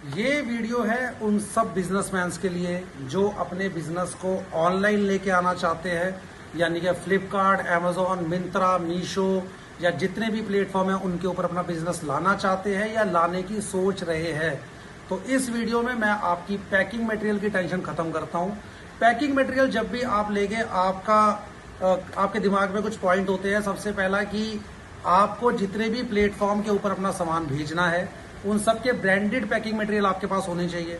ये वीडियो है उन सब बिजनेसमैन्स के लिए जो अपने बिजनेस को ऑनलाइन लेके आना चाहते हैं, यानी कि फ्लिपकार्ट, अमेजोन, मिंत्रा, मीशो या जितने भी प्लेटफॉर्म हैं उनके ऊपर अपना बिजनेस लाना चाहते हैं या लाने की सोच रहे हैं। तो इस वीडियो में मैं आपकी पैकिंग मटेरियल की टेंशन खत्म करता हूँ। पैकिंग मटेरियल जब भी आप लेंगे आपके दिमाग में कुछ पॉइंट होते हैं। सबसे पहला कि आपको जितने भी प्लेटफॉर्म के ऊपर अपना सामान भेजना है उन सब के ब्रांडेड पैकिंग मटेरियल आपके पास होने चाहिए।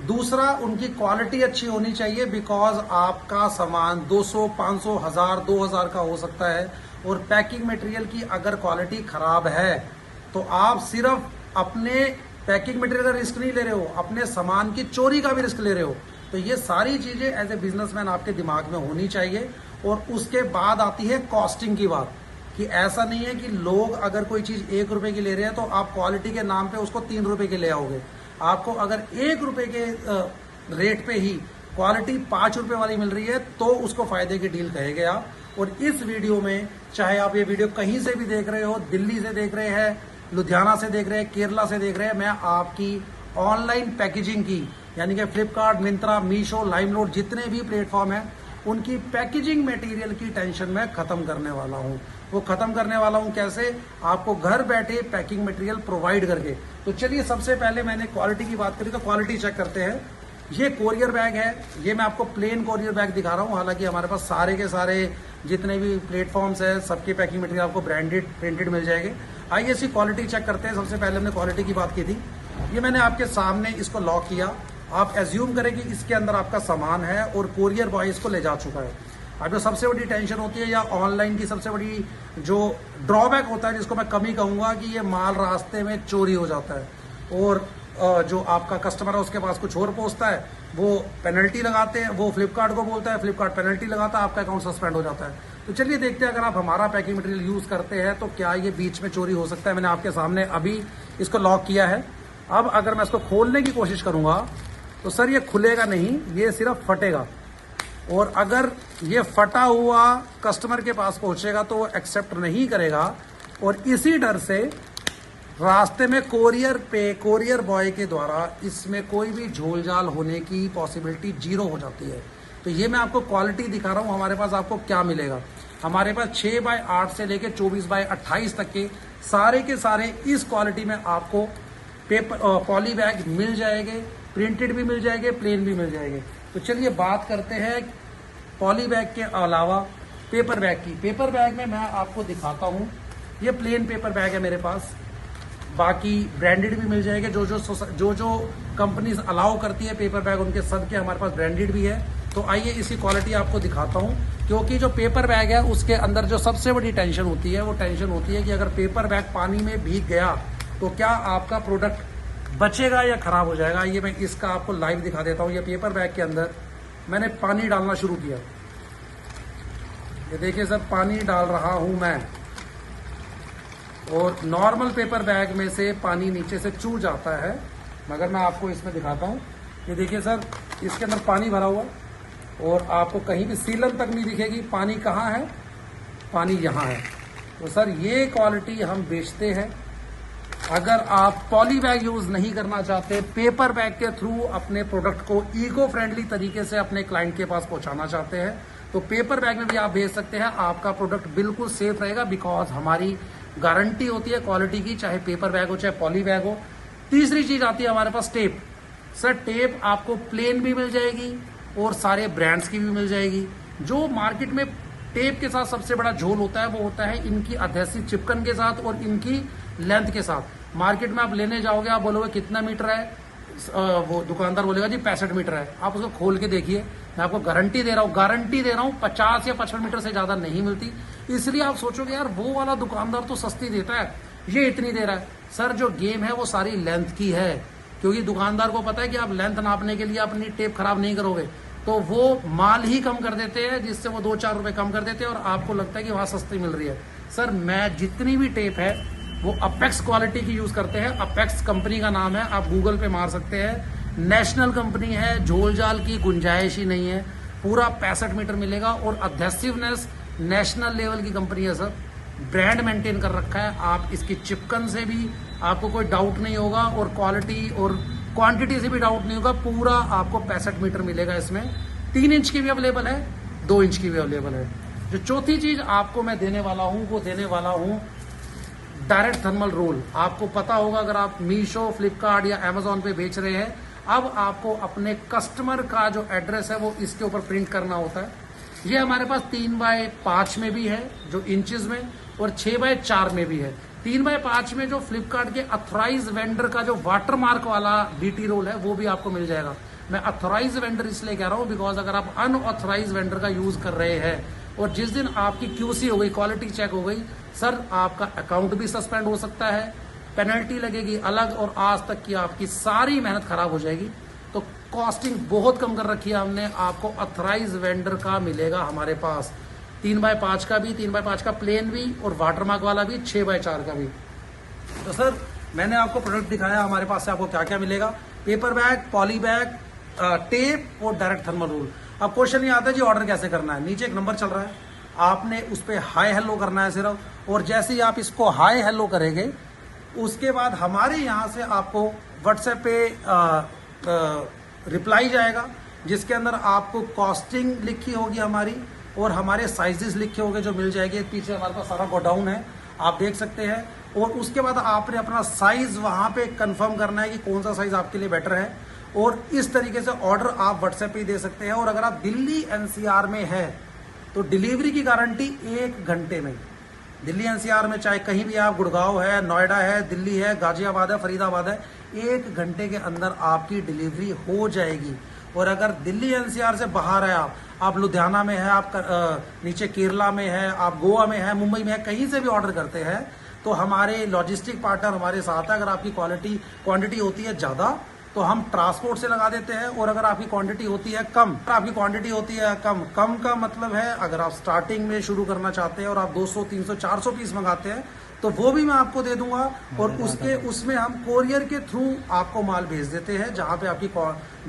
दूसरा, उनकी क्वालिटी अच्छी होनी चाहिए, बिकॉज आपका सामान 200, 500, 1000, 2000 का हो सकता है और पैकिंग मटेरियल की अगर क्वालिटी खराब है तो आप सिर्फ अपने पैकिंग मटेरियल का रिस्क नहीं ले रहे हो, अपने सामान की चोरी का भी रिस्क ले रहे हो। तो ये सारी चीजें एज ए बिजनेसमैन आपके दिमाग में होनी चाहिए। और उसके बाद आती है कॉस्टिंग की बात, कि ऐसा नहीं है कि लोग अगर कोई चीज 1 रुपए की ले रहे हैं तो आप क्वालिटी के नाम पे उसको 3 रुपए के ले आओगे। आपको अगर 1 रुपए के रेट पे ही क्वालिटी 5 रुपए वाली मिल रही है तो उसको फायदे की डील कहेंगे आप। और इस वीडियो में, चाहे आप ये वीडियो कहीं से भी देख रहे हो, दिल्ली से देख रहे हैं, लुधियाना से देख रहे हैं, केरला से देख रहे हैं, मैं आपकी ऑनलाइन पैकेजिंग की, यानी कि फ्लिपकार्ट, मिंत्रा, मीशो, लाइमरोड जितने भी प्लेटफॉर्म है उनकी पैकेजिंग मटेरियल की टेंशन मैं खत्म करने वाला हूं। वो खत्म करने वाला हूं कैसे? आपको घर बैठे पैकिंग मटेरियल प्रोवाइड करके। तो चलिए, सबसे पहले मैंने क्वालिटी की बात करी तो क्वालिटी चेक करते हैं। ये कोरियर बैग है, ये मैं आपको प्लेन कोरियर बैग दिखा रहा हूँ। हालांकि हमारे पास सारे के सारे जितने भी प्लेटफॉर्म्स है सबके पैकिंग मटेरियल आपको ब्रांडेड प्रिंटेड मिल जाएंगे। आइए इसकी क्वालिटी चेक करते हैं। सबसे पहले हमने क्वालिटी की बात की थी। ये मैंने आपके सामने इसको लॉक किया। आप एज्यूम करें कि इसके अंदर आपका सामान है और कोरियर बॉय इसको ले जा चुका है। अब जो सबसे बड़ी टेंशन होती है या ऑनलाइन की सबसे बड़ी जो ड्रॉबैक होता है, जिसको मैं कमी कहूंगा, कि ये माल रास्ते में चोरी हो जाता है और जो आपका कस्टमर है उसके पास कुछ और पहुंचता है, वो पेनल्टी लगाते हैं, वो फ्लिपकार्ट को बोलता है, फ्लिपकार्ट पेनल्टी लगाता है, आपका अकाउंट सस्पेंड हो जाता है। तो चलिए देखते हैं, अगर आप हमारा पैकिंग मटेरियल यूज करते हैं तो क्या ये बीच में चोरी हो सकता है। मैंने आपके सामने अभी इसको लॉक किया है। अब अगर मैं इसको खोलने की कोशिश करूंगा तो सर ये खुलेगा नहीं, ये सिर्फ फटेगा। और अगर ये फटा हुआ कस्टमर के पास पहुंचेगा तो वो एक्सेप्ट नहीं करेगा। और इसी डर से रास्ते में कोरियर बॉय के द्वारा इसमें कोई भी झोलझाल होने की पॉसिबिलिटी 0 हो जाती है। तो ये मैं आपको क्वालिटी दिखा रहा हूं। हमारे पास आपको क्या मिलेगा? हमारे पास 6x8 से लेकर 24x28 तक के सारे इस क्वालिटी में आपको पेपर पॉली बैग मिल जाएंगे, प्रिंटेड भी मिल जाएंगे, प्लेन भी मिल जाएंगे। तो चलिए बात करते हैं पॉली बैग के अलावा पेपर बैग की। पेपर बैग में मैं आपको दिखाता हूं, ये प्लेन पेपर बैग है मेरे पास। बाकी ब्रांडेड भी मिल जाएंगे, जो कंपनीज अलाउ करती है पेपर बैग, उनके सब के हमारे पास ब्रांडेड भी है। तो आइए इसकी क्वालिटी आपको दिखाता हूं। क्योंकि जो पेपर बैग है उसके अंदर जो सबसे बड़ी टेंशन होती है वो टेंशन होती है कि अगर पेपर बैग पानी में भीग गया तो क्या आपका प्रोडक्ट बचेगा या खराब हो जाएगा। ये मैं इसका आपको लाइव दिखा देता हूँ। ये पेपर बैग के अंदर मैंने पानी डालना शुरू किया। ये देखिए सर, पानी डाल रहा हूं मैं, और नॉर्मल पेपर बैग में से पानी नीचे से चू जाता है, मगर मैं आपको इसमें दिखाता हूं। ये देखिए सर, इसके अंदर पानी भरा हुआ और आपको कहीं भी सीलन तक नहीं दिखेगी। पानी कहाँ है? पानी यहाँ है। तो सर ये क्वालिटी हम बेचते हैं। अगर आप पॉली बैग यूज नहीं करना चाहते, पेपर बैग के थ्रू अपने प्रोडक्ट को इको फ्रेंडली तरीके से अपने क्लाइंट के पास पहुंचाना चाहते हैं, तो पेपर बैग में भी आप भेज सकते हैं। आपका प्रोडक्ट बिल्कुल सेफ रहेगा, बिकॉज हमारी गारंटी होती है क्वालिटी की, चाहे पेपर बैग हो चाहे पॉली बैग हो। तीसरी चीज आती है हमारे पास टेप। सर टेप आपको प्लेन भी मिल जाएगी और सारे ब्रांड्स की भी मिल जाएगी। जो मार्केट में टेप के साथ सबसे बड़ा झोल होता है वो होता है इनकी अधेसिव चिपकन के साथ और इनकी लेंथ के साथ। मार्केट में आप लेने जाओगे, आप बोलोगे कितना मीटर है, वो दुकानदार बोलेगा जी 65 मीटर है। आप उसको खोल के देखिए, मैं आपको गारंटी दे रहा हूँ 50 या 55 मीटर से ज्यादा नहीं मिलती। इसलिए आप सोचोगे यार वो वाला दुकानदार तो सस्ती देता है, ये इतनी दे रहा है। सर जो गेम है वो सारी लेंथ की है, क्योंकि दुकानदार को पता है कि आप लेंथ नापने के लिए अपनी टेप खराब नहीं करोगे, तो वो माल ही कम कर देते हैं, जिससे वो 2-4 रुपए कम कर देते हैं और आपको लगता है कि वहां सस्ती मिल रही है। सर मैं जितनी भी टेप है वो अपेक्स क्वालिटी की यूज करते हैं। अपेक्स कंपनी का नाम है, आप गूगल पे मार सकते हैं। नेशनल कंपनी है, झोलझाल की गुंजाइश ही नहीं है। पूरा 65 मीटर मिलेगा और अधेसिवनेस नेशनल लेवल की कंपनी है सर। ब्रांड मेंटेन कर रखा है। आप इसकी चिपकन से भी आपको कोई डाउट नहीं होगा और क्वालिटी और क्वांटिटी से भी डाउट नहीं होगा, पूरा आपको 65 मीटर मिलेगा। इसमें 3 इंच की भी अवेलेबल है, 2 इंच की भी अवेलेबल है। जो चौथी चीज आपको मैं देने वाला हूं वो देने वाला हूं डायरेक्ट थर्मल रोल। आपको पता होगा अगर आप मीशो, फ्लिपकार्ट या अमेजोन पे बेच रहे हैं, अब आपको अपने कस्टमर का जो एड्रेस है वो इसके ऊपर प्रिंट करना होता है। ये हमारे पास 3x5 में भी है जो इंचेस में, और 6x4 में भी है। 3x5 में जो फ्लिपकार्ट के अथोराइज वेंडर का जो वाटरमार्क वाला बीटी रोल है वो भी आपको मिल जाएगा। मैं अथोराइज वेंडर इसलिए कह रहा हूं बिकॉज अगर आप अनऑथोराइज वेंडर का यूज कर रहे हैं और जिस दिन आपकी क्यूसी हो गई, क्वालिटी चेक हो गई, सर आपका अकाउंट भी सस्पेंड हो सकता है, पेनल्टी लगेगी अलग, और आज तक की आपकी सारी मेहनत खराब हो जाएगी। तो कॉस्टिंग बहुत कम कर रखी है हमने, आपको अथोराइज वेंडर का मिलेगा हमारे पास, 3x5 का भी, 3x5 का प्लेन भी, और वाटरमार्क वाला भी, 6x4 का भी। तो सर मैंने आपको प्रोडक्ट दिखाया, हमारे पास से आपको क्या क्या मिलेगा, paper bag, poly bag, tape और डायरेक्ट थर्मल रोल। अब क्वेश्चन ये आता है जी ऑर्डर कैसे करना है। नीचे एक नंबर चल रहा है, आपने उस पर हाई हेलो करना है सिर्फ, और जैसे ही आप इसको हाई हेलो करेंगे उसके बाद हमारे यहाँ से आपको व्हाट्सएप पे रिप्लाई जाएगा जिसके अंदर आपको कॉस्टिंग लिखी होगी हमारी, और हमारे साइजेस लिखे होंगे जो मिल जाएंगे। पीछे हमारे पास सारा गोडाउन है, आप देख सकते हैं। और उसके बाद आपने अपना साइज वहां पे कंफर्म करना है कि कौन सा साइज आपके लिए बेटर है, और इस तरीके से ऑर्डर आप व्हाट्सएप पे दे सकते हैं। और अगर आप दिल्ली एनसीआर में है तो डिलीवरी की गारंटी 1 घंटे में। दिल्ली एनसीआर में चाहे कहीं भी आप, गुड़गांव है, नोएडा है, दिल्ली है, गाजियाबाद है, फरीदाबाद है, 1 घंटे के अंदर आपकी डिलीवरी हो जाएगी। और अगर दिल्ली एनसीआर से बाहर है आप लुधियाना में है, आप नीचे केरला में है, आप गोवा में है, मुंबई में है, कहीं से भी ऑर्डर करते हैं तो हमारे लॉजिस्टिक पार्टनर हमारे साथ है। अगर आपकी क्वांटिटी होती है ज़्यादा तो हम ट्रांसपोर्ट से लगा देते हैं, और अगर आपकी क्वांटिटी होती है कम, कम का मतलब है अगर आप स्टार्टिंग में शुरू करना चाहते हैं और आप 200, 300, 400 पीस मंगाते हैं तो वो भी मैं आपको दे दूंगा, और उसमें हम कोरियर के थ्रू आपको माल भेज देते हैं जहां पे आपकी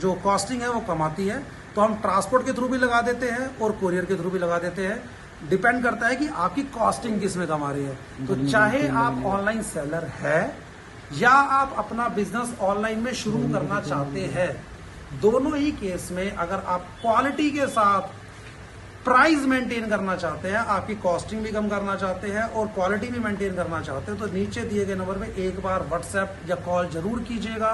जो कॉस्टिंग है वो कम आती है। तो हम ट्रांसपोर्ट के थ्रू भी लगा देते हैं और कोरियर के थ्रू भी लगा देते हैं, डिपेंड करता है कि आपकी कॉस्टिंग किस में कम आ रही है। तो चाहे आप ऑनलाइन सेलर है या आप अपना बिजनेस ऑनलाइन में शुरू करना चाहते हैं, दोनों ही केस में अगर आप क्वालिटी के साथ प्राइस मेंटेन करना चाहते हैं, आपकी कॉस्टिंग भी कम करना चाहते हैं और क्वालिटी भी मेंटेन करना चाहते हैं, तो नीचे दिए गए नंबर पे एक बार व्हाट्सएप या कॉल जरूर कीजिएगा।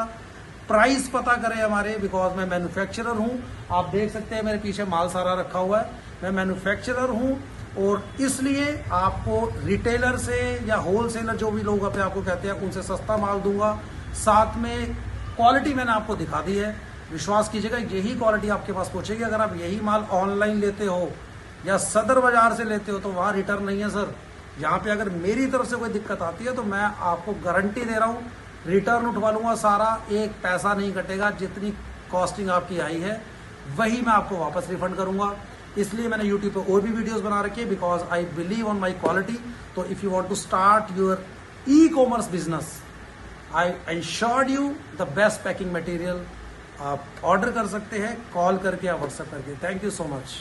प्राइस पता करें हमारे, बिकॉज मैं मैन्युफैक्चरर हूं। आप देख सकते हैं मेरे पीछे माल सारा रखा हुआ है, मैं मैन्युफैक्चरर हूं, और इसलिए आपको रिटेलर से या होलसेलर जो भी लोग अपने आपको कहते हैं उनसे सस्ता माल दूंगा। साथ में क्वालिटी मैंने आपको दिखा दी है, विश्वास कीजिएगा यही क्वालिटी आपके पास पहुंचेगी। अगर आप यही माल ऑनलाइन लेते हो या सदर बाजार से लेते हो तो वहां रिटर्न नहीं है सर। यहाँ पे अगर मेरी तरफ से कोई दिक्कत आती है तो मैं आपको गारंटी दे रहा हूँ रिटर्न उठवा लूंगा सारा, एक पैसा नहीं कटेगा, जितनी कॉस्टिंग आपकी आई है वही मैं आपको वापस रिफंड करूंगा। इसलिए मैंने YouTube पे और भी वीडियोस बना रखी है, because I believe on my quality. तो if you want to start your e-commerce business, I ensured you the best packing material. आप ऑर्डर कर सकते हैं कॉल करके या व्हाट्सएप करके। Thank you so much.